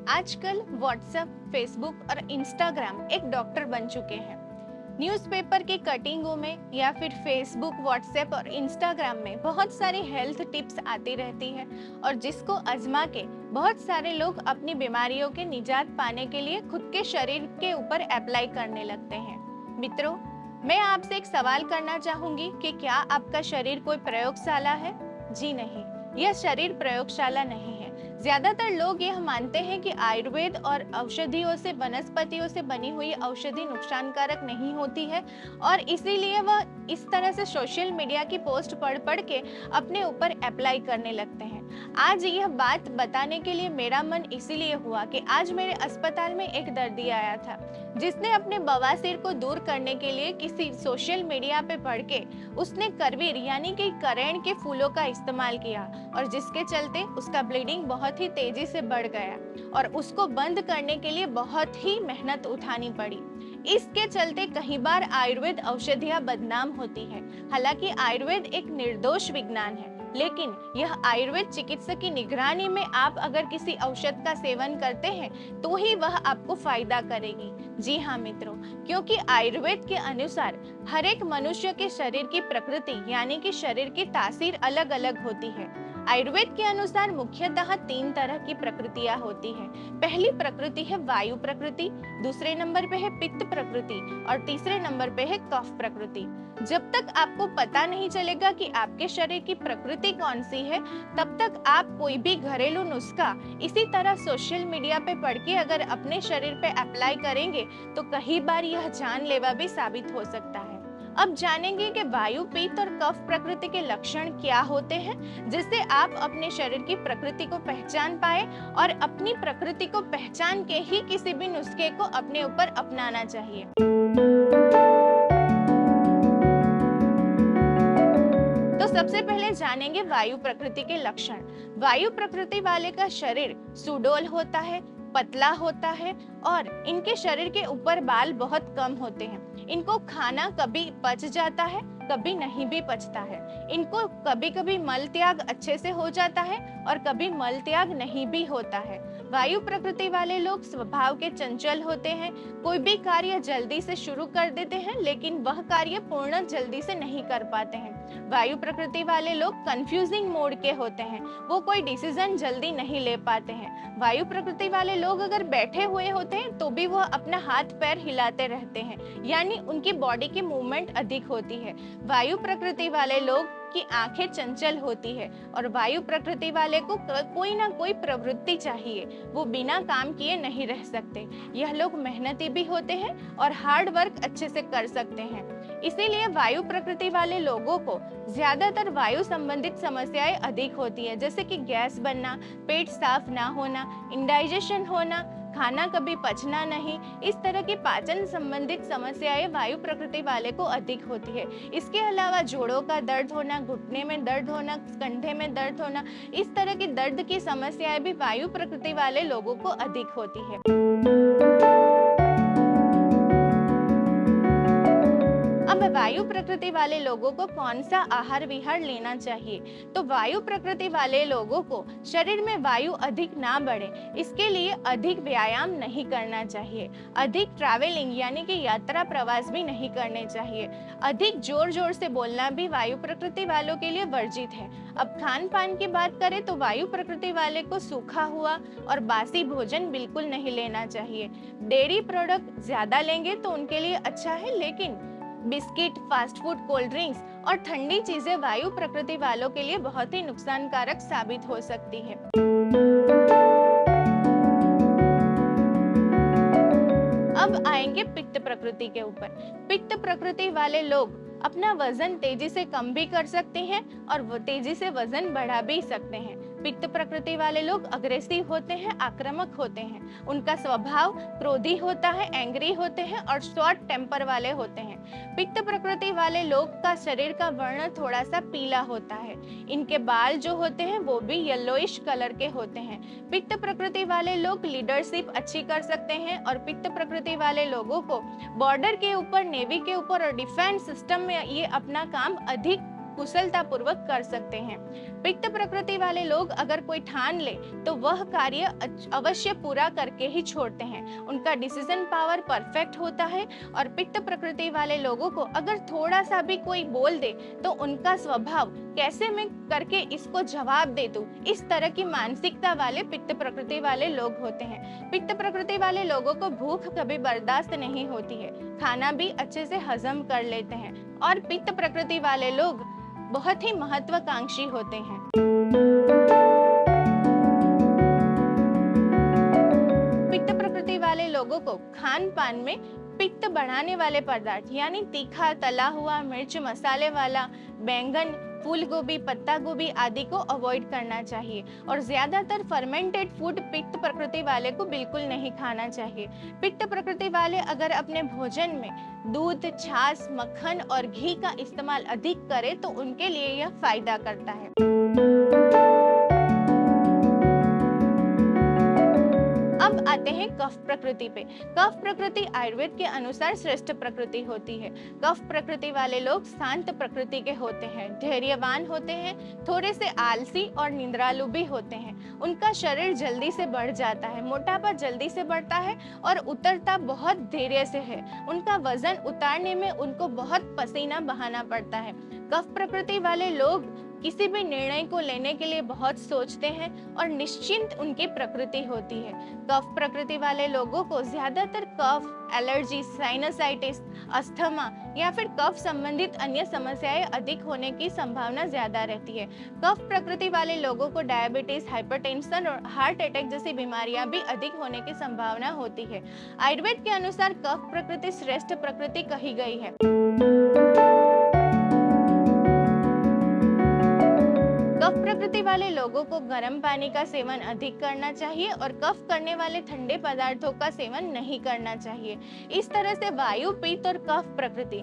आजकल WhatsApp, Facebook और Instagram एक डॉक्टर बन चुके हैं। न्यूज़पेपर की कटिंगों में या फिर फेसबुक, व्हाट्सएप और इंस्टाग्राम में बहुत सारी हेल्थ टिप्स आती रहती है और जिसको आजमा के बहुत सारे लोग अपनी बीमारियों के निजात पाने के लिए खुद के शरीर के ऊपर अप्लाई करने लगते हैं। मित्रों, मैं आपसे एक सवाल करना चाहूंगी कि क्या आपका शरीर कोई प्रयोगशाला है? जी नहीं, यह शरीर प्रयोगशाला नहीं है। ज्यादातर लोग यह मानते हैं कि आयुर्वेद और औषधियों से, वनस्पतियों से बनी हुई औषधि नुकसानकारक नहीं होती है और इसीलिए वह इस तरह से सोशल मीडिया की पोस्ट पढ़ पढ़ के अपने ऊपर अप्लाई करने लगते हैं। आज यह बात बताने के लिए मेरा मन इसीलिए हुआ कि आज मेरे अस्पताल में एक दर्दी आया था जिसने अपने बवासीर को दूर करने के लिए किसी सोशल मीडिया पे पढ़ के उसने करवीर यानी कि करेण के फूलों का इस्तेमाल किया और जिसके चलते उसका ब्लीडिंग बहुत ही तेजी से बढ़ गया और उसको बंद करने के लिए बहुत ही मेहनत उठानी पड़ी। इसके चलते कई बार आयुर्वेद औषधियां बदनाम होती है। हालांकि आयुर्वेद एक निर्दोष विज्ञान है, लेकिन यह आयुर्वेद चिकित्सक की निगरानी में आप अगर किसी औषध का सेवन करते हैं तो ही वह आपको फायदा करेगी। जी हाँ मित्रों, क्योंकि आयुर्वेद के अनुसार हर एक मनुष्य के शरीर की प्रकृति यानी कि शरीर की तासीर अलग अलग होती है। आयुर्वेद के अनुसार मुख्यतः 3 तरह की प्रकृतियां होती है। पहली प्रकृति है वायु प्रकृति, दूसरे नंबर पे है पित्त प्रकृति और तीसरे नंबर पे है कफ प्रकृति। जब तक आपको पता नहीं चलेगा कि आपके शरीर की प्रकृति कौन सी है, तब तक आप कोई भी घरेलू नुस्खा इसी तरह सोशल मीडिया पे पढ़ के अगर अपने शरीर पे अप्लाई करेंगे तो कई बार यह जानलेवा भी साबित हो सकता है। अब जानेंगे कि वायु, पित्त और कफ प्रकृति के लक्षण क्या होते हैं, जिससे आप अपने शरीर की प्रकृति को पहचान पाए और अपनी प्रकृति को पहचान के ही किसी भी नुस्खे को अपने ऊपर अपनाना चाहिए। तो सबसे पहले जानेंगे वायु प्रकृति के लक्षण। वायु प्रकृति वाले का शरीर सुडौल होता है, पतला होता है और इनके शरीर के ऊपर बाल बहुत कम होते हैं। इनको खाना कभी पच जाता है, कभी नहीं भी पचता है। इनको कभी कभी मल त्याग अच्छे से हो जाता है और कभी मल त्याग नहीं भी होता है। वायु प्रकृति वाले लोग स्वभाव के चंचल होते हैं। कोई भी कार्य जल्दी से शुरू कर देते हैं, लेकिन वह कार्य पूर्ण जल्दी से नहीं कर पाते हैं। वायु प्रकृति वाले लोग कंफ्यूजिंग मोड के होते हैं, वो कोई डिसीजन जल्दी नहीं ले पाते हैं। वायु प्रकृति वाले लोग अगर बैठे हुए होते हैं तो भी वह अपना हाथ पैर हिलाते रहते हैं, यानी उनकी बॉडी की मूवमेंट अधिक होती है। वायु प्रकृति वाले लोग की आंखें चंचल होती है और वायु प्रकृति वाले को कोई ना कोई प्रवृत्ति चाहिए, वो बिना काम किए नहीं रह सकते। यह लोग मेहनती भी होते हैं और हार्ड वर्क अच्छे से कर सकते हैं। इसीलिए वायु प्रकृति वाले लोगों को ज्यादातर वायु संबंधित समस्याएं अधिक होती है, जैसे कि गैस बनना, पेट साफ ना होना, इंडाइजेशन होना, खाना कभी पचना नहीं। इस तरह की पाचन संबंधित समस्याएं वायु प्रकृति वाले को अधिक होती है। इसके अलावा जोड़ों का दर्द होना, घुटने में दर्द होना, कंधे में दर्द होना, इस तरह की दर्द की समस्याएं भी वायु प्रकृति वाले लोगों को अधिक होती है। अब वायु प्रकृति वाले लोगों को कौन सा आहार विहार लेना चाहिए? तो वायु प्रकृति वाले लोगों को शरीर में वायु अधिक ना बढ़े, इसके लिए अधिक व्यायाम नहीं करना चाहिए। अधिक ट्रैवलिंग यानी कि यात्रा प्रवास भी नहीं करने चाहिए। अधिक जोर जोर से बोलना भी वायु प्रकृति वालों के लिए वर्जित है। अब खान पान की बात करें तो वायु प्रकृति वाले को सूखा हुआ और बासी भोजन बिल्कुल नहीं लेना चाहिए। डेयरी प्रोडक्ट ज्यादा लेंगे तो उनके लिए अच्छा है, लेकिन biscuit, fast food, cold drinks और ठंडी चीजें वायु प्रकृति वालों के लिए बहुत ही नुकसानकारक साबित हो सकती है। अब आएंगे पित्त प्रकृति के ऊपर। पित्त प्रकृति वाले लोग अपना वजन तेजी से कम भी कर सकते हैं और वो तेजी से वजन बढ़ा भी सकते हैं। पित्त प्रकृति वाले लोग अग्रेसिव होते हैं, आक्रामक होते हैं। उनका स्वभाव क्रोधी होता है, एंग्री होते हैं और शॉर्ट टेम्पर वाले होते हैं। पित्त प्रकृति वाले लोग का शरीर का वर्ण थोड़ा सा पीला होता है। इनके बाल जो होते हैं वो भी येलोइश कलर के होते हैं। पित्त प्रकृति वाले लोग लीडरशिप अच्छी कर सकते हैं और पित्त प्रकृति वाले लोगों को बॉर्डर के ऊपर, नेवी के ऊपर और डिफेंस सिस्टम में ये अपना काम अधिक कुशलता पूर्वक कर सकते हैं। पित्त प्रकृति वाले लोग अगर कोई ठान ले तो वह कार्य अवश्य पूरा करके ही छोड़ते हैं। उनका डिसीजन पावर परफेक्ट होता है और पित्त प्रकृति वाले लोगों को अगर थोड़ा सा भी कोई बोल दे तो उनका स्वभाव कैसे मैं करके इसको जवाब दे दूं, इस तरह की मानसिकता वाले पित्त प्रकृति वाले लोग होते हैं। पित्त प्रकृति वाले लोगों को भूख कभी बर्दाश्त नहीं होती है, खाना भी अच्छे से हजम कर लेते हैं और पित्त प्रकृति वाले लोग बहुत ही महत्वाकांक्षी होते हैं। पित्त प्रकृति वाले लोगों को खान पान में पित्त बढ़ाने वाले पदार्थ यानी तीखा, तला हुआ, मिर्च मसाले वाला, बैंगन, फूल गोभी, पत्ता गोभी आदि को अवॉइड करना चाहिए और ज्यादातर फर्मेंटेड फूड पित्त प्रकृति वाले को बिल्कुल नहीं खाना चाहिए। पित्त प्रकृति वाले अगर अपने भोजन में दूध, छाछ, मक्खन और घी का इस्तेमाल अधिक करें तो उनके लिए यह फायदा करता है। अब आते हैं कफ प्रकृति पे। कफ प्रकृति आयुर्वेद के अनुसार श्रेष्ठ प्रकृति होती है। कफ प्रकृति वाले लोग शांत प्रकृति के होते हैं, धैर्यवान होते हैं, थोड़े से आलसी और निद्रालु भी होते हैं। उनका शरीर जल्दी से बढ़ जाता है, मोटापा जल्दी से बढ़ता है और उतरता बहुत धीरे से है। उनका वजन उतारने में उनको बहुत पसीना बहाना पड़ता है। कफ प्रकृति वाले लोग किसी भी निर्णय को लेने के लिए बहुत सोचते हैं और निश्चिंत उनकी प्रकृति होती है। कफ प्रकृति वाले लोगों को ज्यादातर कफ, एलर्जी, साइनसाइटिस, अस्थमा या फिर कफ संबंधित अन्य समस्याएं अधिक होने की संभावना ज्यादा रहती है। कफ प्रकृति वाले लोगों को डायबिटीज, हाइपरटेंशन और हार्ट अटैक जैसी बीमारियां भी अधिक होने की संभावना होती है। आयुर्वेद के अनुसार कफ प्रकृति श्रेष्ठ प्रकृति कही गई है। कफ प्रकृति वाले लोगों को गर्म पानी का सेवन अधिक करना चाहिए और कफ करने वाले ठंडे पदार्थों का सेवन नहीं करना चाहिए। इस तरह से वायु, पित्त और कफ प्रकृति,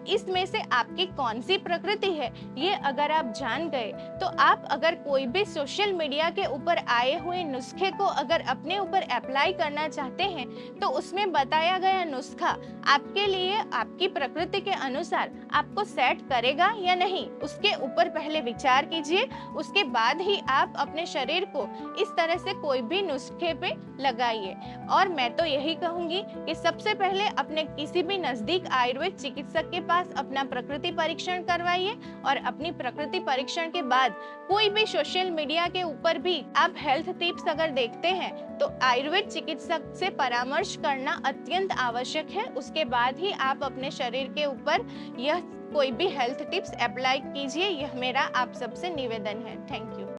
इसमें से आपकी कौन सी प्रकृति है ये अगर आप जान गए तो आप अगर कोई भी सोशल मीडिया के ऊपर आए हुए नुस्खे को अगर अपने ऊपर अप्लाई करना चाहते हैं तो उसमें बताया गया नुस्खा आपके लिए आपकी प्रकृति के अनुसार आपको सेट करेगा या नहीं, उसके ऊपर पहले विचार कीजिए। उसके बाद ही आप अपने शरीर को इस तरह से कोई भी नुस्खे पे लगाइए। और मैं तो यही कहूंगी कि सबसे पहले अपने किसी भी नजदीक आयुर्वेद चिकित्सक के पास अपना प्रकृति परीक्षण करवाइए और अपनी प्रकृति परीक्षण के बाद कोई भी सोशल मीडिया के ऊपर भी आप हेल्थ टिप्स अगर देखते हैं तो आयुर्वेद चिकित्सक से परामर्श करना अत्यंत आवश्यक है। उसके बाद ही आप अपने शरीर के ऊपर यह कोई भी हेल्थ टिप्स अप्लाई कीजिए। यह मेरा आप सबसे निवेदन है। Thank you.